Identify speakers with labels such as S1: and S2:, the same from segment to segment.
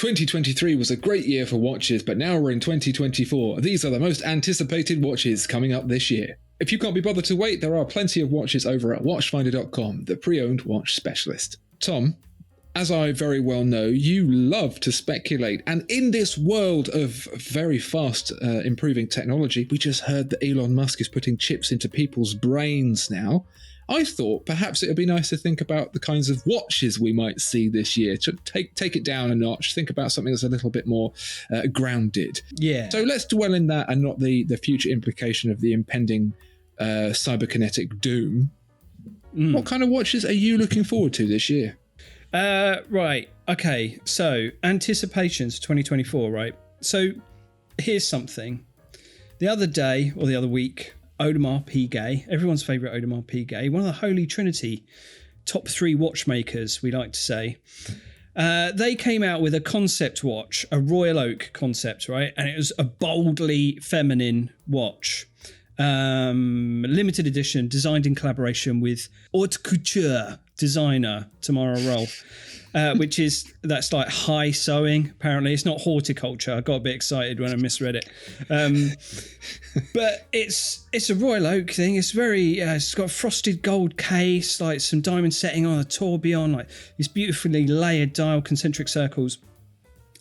S1: 2023 was a great year for watches, but now we're in 2024. These are the most anticipated watches coming up this year. If you can't be bothered to wait, there are plenty of watches over at Watchfinder.com, the pre-owned watch specialist. Tom, as I very well know, you love to speculate, and in this world of very fast improving technology, we just heard that Elon Musk is putting chips into people's brains now. I thought perhaps it would be nice to think about the kinds of watches we might see this year, to take it down a notch, think about something that's a little bit more grounded.
S2: Yeah.
S1: So let's dwell in that and not the future implication of the impending cyberkinetic doom. What kind of watches are you looking forward to this year?
S2: Right. Okay. So anticipations 2024, right? So here's something. The other day or the other week, Audemars Piguet, everyone's favourite Audemars Piguet, one of the Holy Trinity top 3 watchmakers, we like to say. They came out with a concept watch, a Royal Oak concept, right? And it was a boldly feminine watch. Limited edition, designed in collaboration with haute couture designer Tamara Rolfe, that's like high sewing. Apparently, it's not horticulture. I got a bit excited when I misread it, but it's a Royal Oak thing. It's very it's got a frosted gold case, like some diamond setting on a tourbillon, like these beautifully layered dial concentric circles.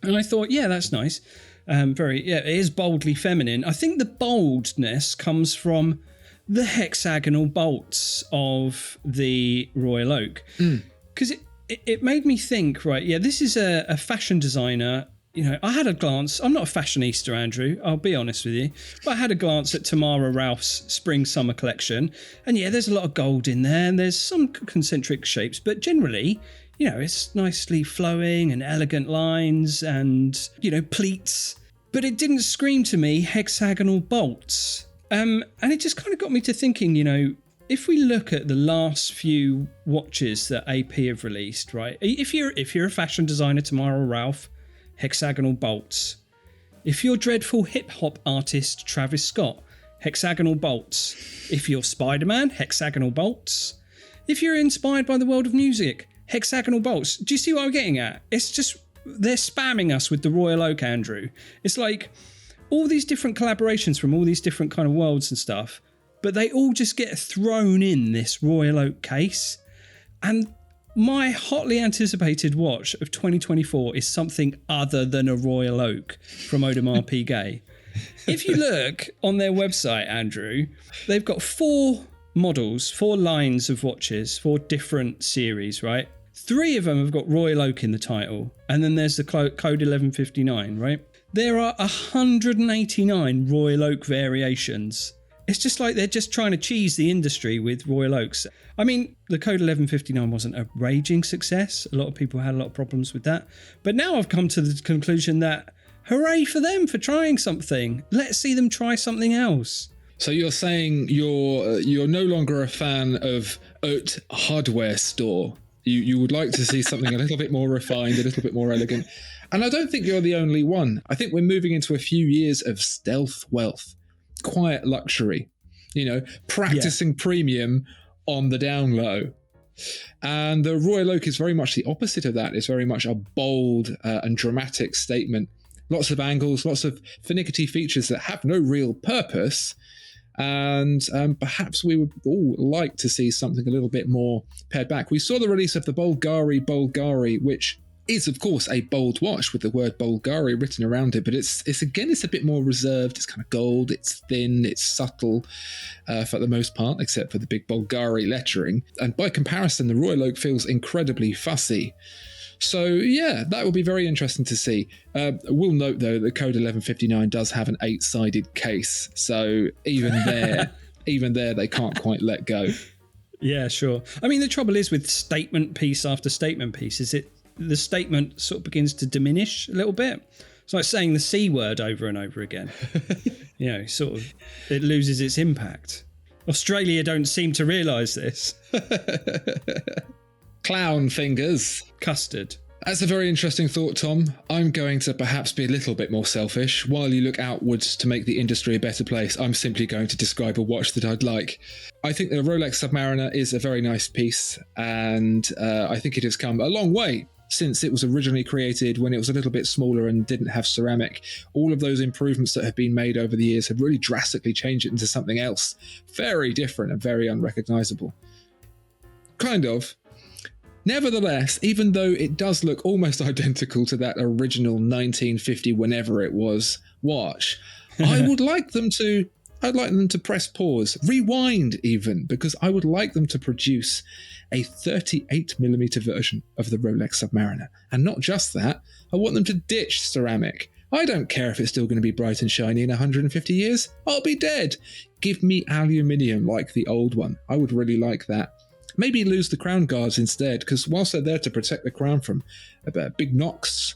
S2: And I thought, yeah, that's nice. It is boldly feminine. I think the boldness comes from the hexagonal bolts of the Royal Oak, because it made me think, right, yeah, this is a fashion designer. You know, I had a glance. I'm not a fashionista, Andrew, I'll be honest with you, but I had a glance at Tamara Ralph's spring summer collection, and yeah, there's a lot of gold in there and there's some concentric shapes, but generally, you know, it's nicely flowing and elegant lines and, you know, pleats, but it didn't scream to me hexagonal bolts. And it just kind of got me to thinking, you know, if we look at the last few watches that AP have released, right? If you're a fashion designer, Tamara Ralph, hexagonal bolts. If you're dreadful hip hop artist, Travis Scott, hexagonal bolts. If you're Spider-Man, hexagonal bolts. If you're inspired by the world of music, hexagonal bolts. Do you see what I'm getting at? It's just, they're spamming us with the Royal Oak, Andrew. It's like all these different collaborations from all these different kind of worlds and stuff, but they all just get thrown in this Royal Oak case. And my hotly anticipated watch of 2024 is something other than a Royal Oak from Audemars Piguet. If you look on their website, Andrew, they've got 4 models, 4 lines of watches, 4 different series, right? 3 of them have got Royal Oak in the title, and then there's the code 1159, right? There are 189 Royal Oak variations. It's just like they're just trying to cheese the industry with Royal Oaks. I mean, the code 1159 wasn't a raging success. A lot of people had a lot of problems with that. But now I've come to the conclusion that hooray for them for trying something. Let's see them try something else.
S1: So you're saying you're no longer a fan of haute hardware store. You would like to see something a little bit more refined, a little bit more elegant. And I don't think you're the only one. I think we're moving into a few years of stealth wealth, quiet luxury, you know, practicing premium on the down low. And the Royal Oak is very much the opposite of that. It's very much a bold and dramatic statement. Lots of angles, lots of finicky features that have no real purpose. And perhaps we would all like to see something a little bit more pared back. We saw the release of the Bulgari, which is, of course, a bold watch with the word Bulgari written around it. But it's a bit more reserved. It's kind of gold. It's thin. It's subtle for the most part, except for the big Bulgari lettering. And by comparison, the Royal Oak feels incredibly fussy. So, yeah, that will be very interesting to see. We'll note, though, that Code 1159 does have an 8-sided case. So even there, they can't quite let go.
S2: Yeah, sure. I mean, the trouble is with statement piece after statement piece is the statement sort of begins to diminish a little bit. It's like saying the C word over and over again. You know, sort of, it loses its impact. Australia don't seem to realise this.
S1: Clown fingers.
S2: Custard.
S1: That's a very interesting thought, Tom. I'm going to perhaps be a little bit more selfish. While you look outwards to make the industry a better place, I'm simply going to describe a watch that I'd like. I think the Rolex Submarina is a very nice piece, and I think it has come a long way since it was originally created when it was a little bit smaller and didn't have ceramic. All of those improvements that have been made over the years have really drastically changed it into something else. Very different and very unrecognizable. Kind of. Nevertheless, even though it does look almost identical to that original 1950 whenever it was watch, I'd like them to press pause, rewind even, because I would like them to produce a 38mm version of the Rolex Submariner. And not just that, I want them to ditch ceramic. I don't care if it's still going to be bright and shiny in 150 years. I'll be dead. Give me aluminium like the old one. I would really like that. Maybe lose the crown guards instead, because whilst they're there to protect the crown from big knocks,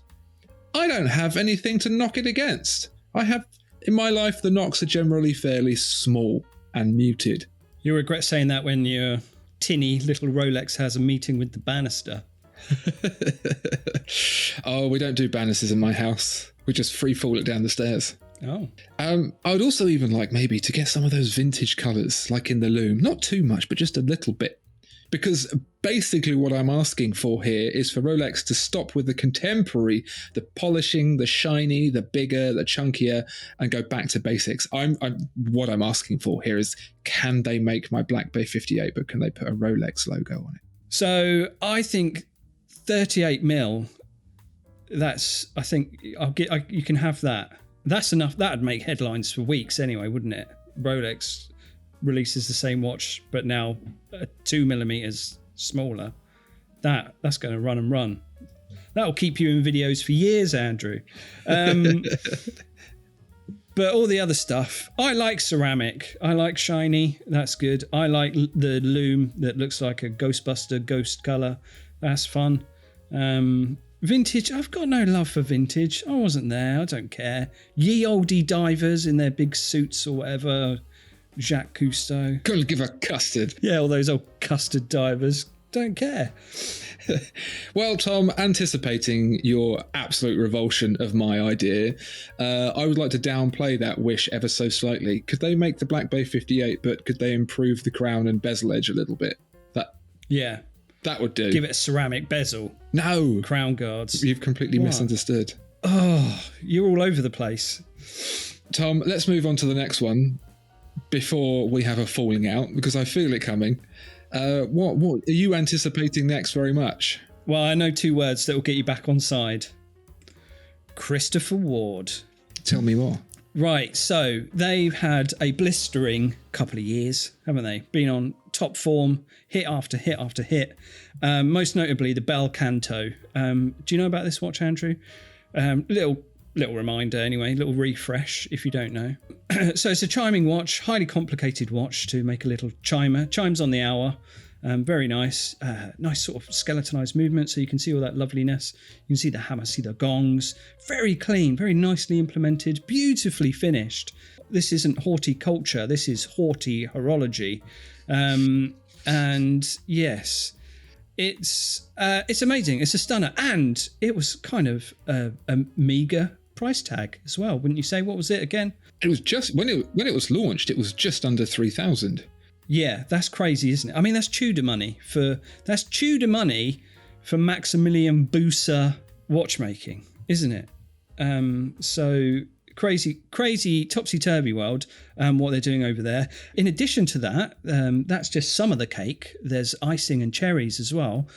S1: I don't have anything to knock it against. In my life, the knocks are generally fairly small and muted.
S2: You'll regret saying that when your tinny little Rolex has a meeting with the banister.
S1: Oh, we don't do banisters in my house. We just free fall it down the stairs.
S2: Oh.
S1: I would also even like maybe to get some of those vintage colours, like in the loom. Not too much, but just a little bit. Because basically what I'm asking for here is for Rolex to stop with the contemporary, the polishing, the shiny, the bigger, the chunkier, and go back to basics. What I'm asking for here is, can they make my Black Bay 58, but can they put a Rolex logo on it?
S2: So I think 38mm, I think you can have that. That's enough. That'd make headlines for weeks anyway, wouldn't it? Rolex releases the same watch, but now 2mm smaller. That's going to run and run. That'll keep you in videos for years, Andrew. But all the other stuff, I like ceramic. I like shiny. That's good. I like the loom that looks like a Ghostbuster ghost color. That's fun. Vintage, I've got no love for vintage. I wasn't there. I don't care. Ye olde divers in their big suits or whatever. Jacques Cousteau.
S1: Couldn't give a custard.
S2: Yeah, all those old custard divers. Don't care.
S1: Well, Tom, anticipating your absolute revulsion of my idea, I would like to downplay that wish ever so slightly. Could they make the Black Bay 58, but could they improve the crown and bezel edge a little bit? That would do.
S2: Give it a ceramic bezel.
S1: No.
S2: Crown guards.
S1: You've completely misunderstood.
S2: Oh, you're all over the place.
S1: Tom, let's move on to the next one before we have a falling out, because I feel it coming. What are you anticipating next very much?
S2: Well, I know two words that will get you back on side. Christopher Ward.
S1: Tell me more.
S2: Right, so they've had a blistering couple of years, haven't they? Been on top form, hit after hit after hit. Most notably, the Bel Canto. Do you know about this watch, Andrew? Little reminder anyway, little refresh if you don't know. So it's a chiming watch, highly complicated watch to make a little chimer. Chimes on the hour. Very nice. Nice sort of skeletonized movement, so you can see all that loveliness. You can see the hammer, see the gongs. Very clean, very nicely implemented, beautifully finished. This isn't horticulture, this is haughty horology. And yes, it's amazing. It's a stunner. And it was kind of a meager price tag as well, wouldn't you say? What was it again?
S1: It was just, when it was launched, it was just under 3,000.
S2: Yeah, that's crazy, isn't it? I mean, that's Tudor money for Maximilian Buser watchmaking, isn't it? So crazy topsy-turvy world, what they're doing over there. In addition to that, that's just some of the cake. There's icing and cherries as well.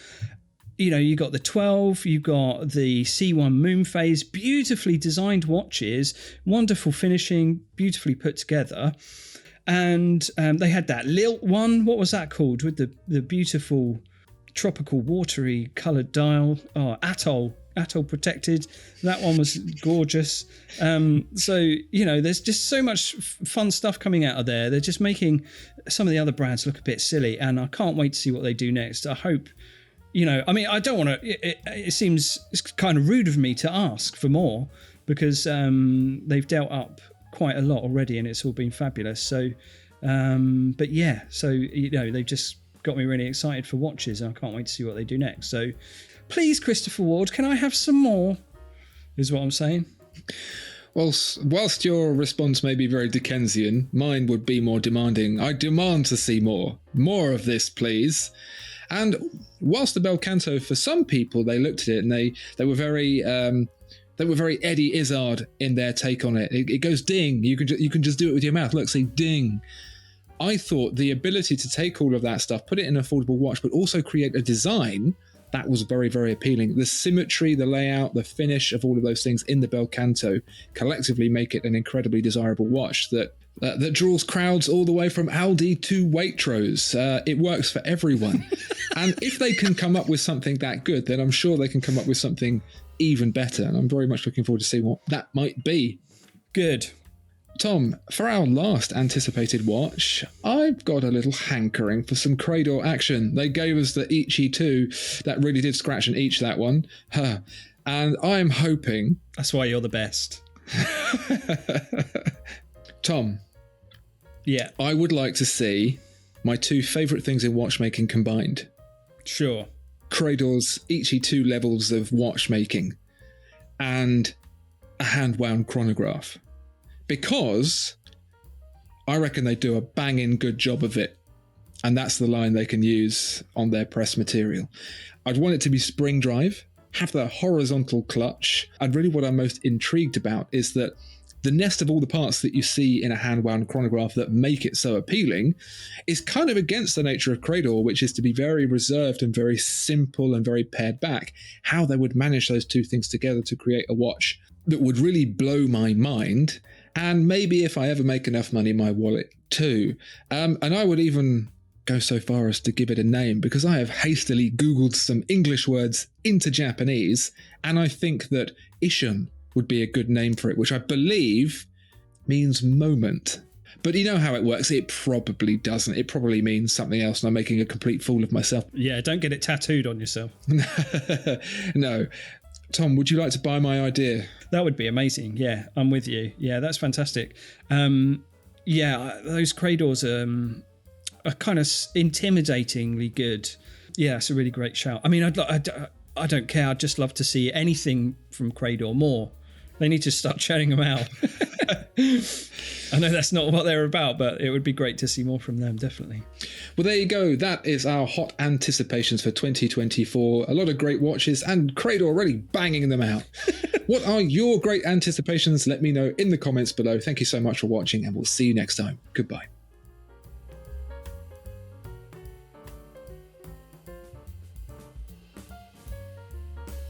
S2: You know, you got the 12, you got the C1 Moon Phase, beautifully designed watches, wonderful finishing, beautifully put together. And they had that lilt one. What was that called? With the beautiful tropical watery coloured dial. Oh, atoll protected. That one was gorgeous. So, you know, there's just so much fun stuff coming out of there. They're just making some of the other brands look a bit silly, and I can't wait to see what they do next. I hope, you know, I mean, I don't want to, it seems it's kind of rude of me to ask for more, because they've dealt up quite a lot already and it's all been fabulous. So, but yeah, so, you know, they've just got me really excited for watches, and I can't wait to see what they do next. So please, Christopher Ward, can I have some more? Is what I'm saying. Whilst
S1: your response may be very Dickensian, mine would be more demanding. I demand to see more of this, please. And whilst the bel canto, for some people, they looked at it and they were very Eddie Izzard in their take on it. It goes ding. You can just do it with your mouth. Look, say ding. I thought the ability to take all of that stuff, put it in an affordable watch, but also create a design that was very, very appealing. The symmetry, the layout, the finish of all of those things in the bel canto collectively make it an incredibly desirable watch that draws crowds all the way from Aldi to Waitrose. It works for everyone. And if they can come up with something that good, then I'm sure they can come up with something even better. And I'm very much looking forward to seeing what that might be.
S2: Good.
S1: Tom, for our last anticipated watch, I've got a little hankering for some Crador action. They gave us the Ichi 2. That really did scratch and itch, that one. And I'm hoping...
S2: That's why you're the best.
S1: Tom.
S2: Yeah.
S1: I would like to see my two favourite things in watchmaking combined.
S2: Sure.
S1: Crador's Ichi 2 levels of watchmaking and a hand-wound chronograph. Because I reckon they do a banging good job of it. And that's the line they can use on their press material. I'd want it to be spring drive, have the horizontal clutch. And really what I'm most intrigued about is that the nest of all the parts that you see in a hand-wound chronograph that make it so appealing is kind of against the nature of Crador, which is to be very reserved and very simple and very pared back. How they would manage those two things together to create a watch that would really blow my mind. And maybe if I ever make enough money, my wallet too. And I would even go so far as to give it a name, because I have hastily Googled some English words into Japanese, and I think that Ishun would be a good name for it, which I believe means moment. But you know how it works. It probably doesn't. It probably means something else, and I'm making a complete fool of myself.
S2: Yeah, don't get it tattooed on yourself.
S1: No. Tom, would you like to buy my idea?
S2: That would be amazing. Yeah, I'm with you. Yeah, that's fantastic. Yeah, those Cradors are kind of intimidatingly good. Yeah, it's a really great shout. I mean, I don't care. I'd just love to see anything from Crador more. They need to start churning them out. I know that's not what they're about, but it would be great to see more from them, definitely.
S1: Well, there you go. That is our hot anticipations for 2024. A lot of great watches and Crador really banging them out. What are your great anticipations? Let me know in the comments below. Thank you so much for watching, and we'll see you next time. Goodbye.